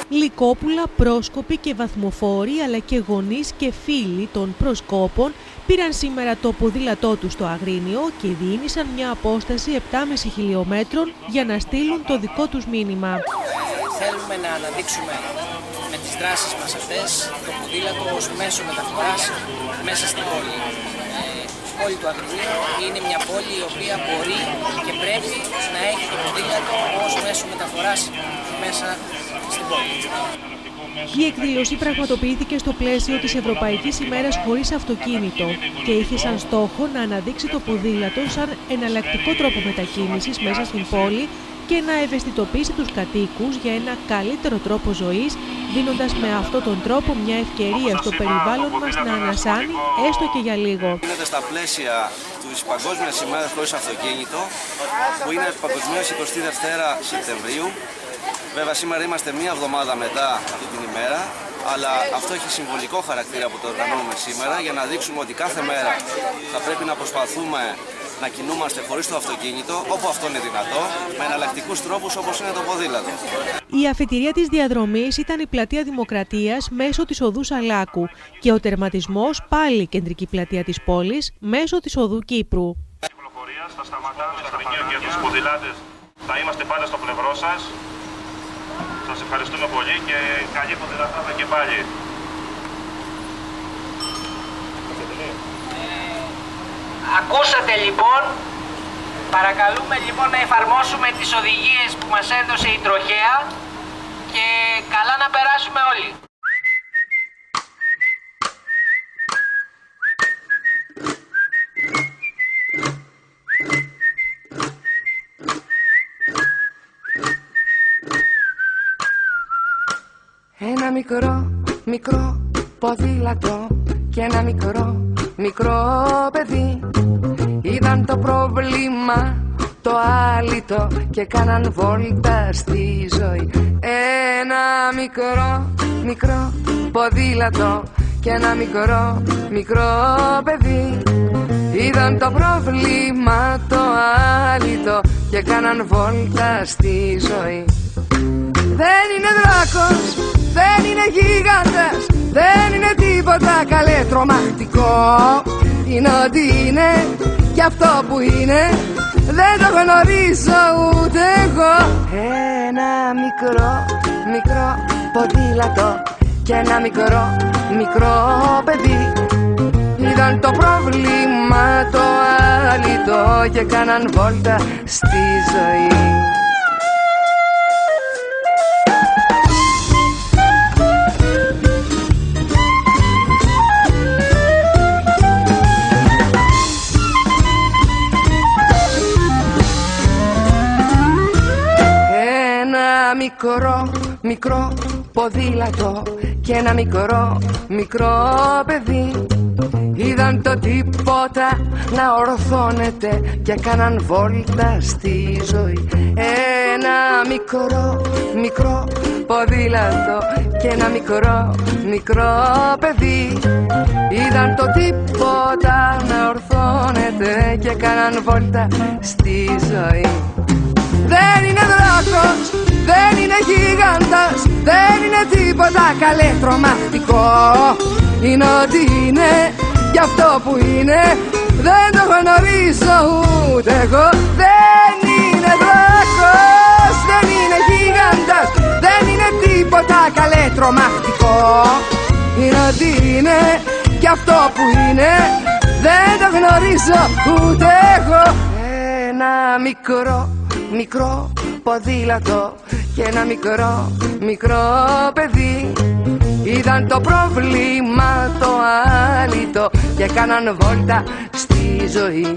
Λυκόπουλα, πρόσκοποι και βαθμοφόροι αλλά και γονείς και φίλοι των προσκόπων πήραν σήμερα το ποδήλατό τους στο Αγρίνιο και διήνυσαν μια απόσταση 7,5 χιλιόμετρων για να στείλουν το δικό τους μήνυμα. Θέλουμε να αναδείξουμε με τις δράσεις μας αυτές το ποδήλατο ως μέσο μεταφοράς μέσα στην πόλη. Η πόλη του Αγρινίου είναι μια πόλη η οποία μπορεί και πρέπει να έχει το ποδήλατο ως μέσο μεταφοράς μέσα στην πόλη. Η εκδήλωση πραγματοποιήθηκε στο πλαίσιο της Ευρωπαϊκής ημέρας χωρίς αυτοκίνητο και είχε σαν στόχο να αναδείξει το ποδήλατο σαν εναλλακτικό τρόπο μετακίνησης μέσα στην πόλη και να ευαισθητοποιήσει τους κατοίκους για ένα καλύτερο τρόπο ζωής, δίνοντας με αυτόν τον τρόπο μια ευκαιρία στο περιβάλλον μας να ανασάνει έστω και για λίγο. Είναι στα πλαίσια της Παγκόσμιας ημέρας χωρίς αυτοκίνητο, που είναι παγκοσμίως 22 Σεπτεμβρίου. Βέβαια σήμερα είμαστε μία εβδομάδα μετά αυτή την ημέρα, αλλά αυτό έχει συμβολικό χαρακτήρα που το οργανώνουμε σήμερα για να δείξουμε ότι κάθε μέρα θα πρέπει να προσπαθούμε να κινούμαστε χωρίς το αυτοκίνητο, όπου αυτό είναι δυνατό, με εναλλακτικούς τρόπους όπως είναι το ποδήλατο. Η αφετηρία της διαδρομής ήταν η πλατεία Δημοκρατίας μέσω της οδού Σαλάκου και ο τερματισμός πάλι κεντρική πλατεία της πόλης μέσω της οδού Κύπρου. Θα σταματάμε στο Αγρινίο και τους ποδηλάτες. Θα είμαστε πάντα στο πλευρό σας. Σας ευχαριστούμε πολύ και καλή ποδηλατάδα και πάλι. Ακούσατε λοιπόν, παρακαλούμε λοιπόν να εφαρμόσουμε τις οδηγίες που μας έδωσε η τροχέα και καλά να περάσουμε όλοι. Ένα μικρό ποδήλατο και ένα μικρό παιδί είδαν το πρόβλημα το άλυτο και κάναν βόλτα στη ζωή. Ένα μικρό ποδήλατο και ένα μικρό παιδί είδαν το πρόβλημα το άλυτο και κάναν βόλτα στη ζωή. Δεν είναι δράκος, δεν είναι γίγαντας, δεν είναι τίποτα καλέ τρομακτικό. Είναι ό,τι είναι και αυτό που είναι δεν το γνωρίζω ούτε εγώ. Ένα μικρό ποδήλατο και ένα μικρό παιδί είδαν το πρόβλημα το άλυτο και κάναν βόλτα στη ζωή. Μικρό ποδήλατο και ένα μικρό παιδί είδαν το τίποτα να ορθώνεται και κάναν βόλτα στη ζωή. Ένα μικρό ποδήλατο και ένα μικρό παιδί είδαν το τίποτα να ορθώνεται και κάναν βόλτα στη ζωή. Δεν είναι δράκος, δεν είναι γίγαντας, δεν είναι τίποτα καλέ τρομακτικό. Είναι ό,τι είναι και αυτό που είναι δεν το γνωρίζω ούτε εγώ. Δεν είναι δράκος, δεν είναι γίγαντας, δεν είναι τίποτα καλέ τρομακτικό. Είναι ό,τι είναι και αυτό που είναι δεν το γνωρίζω ούτε εγώ. Ένα μικρό ποδήλατο και ένα μικρό παιδί είδαν το πρόβλημα το άλυτο και κάναν βόλτα στη ζωή.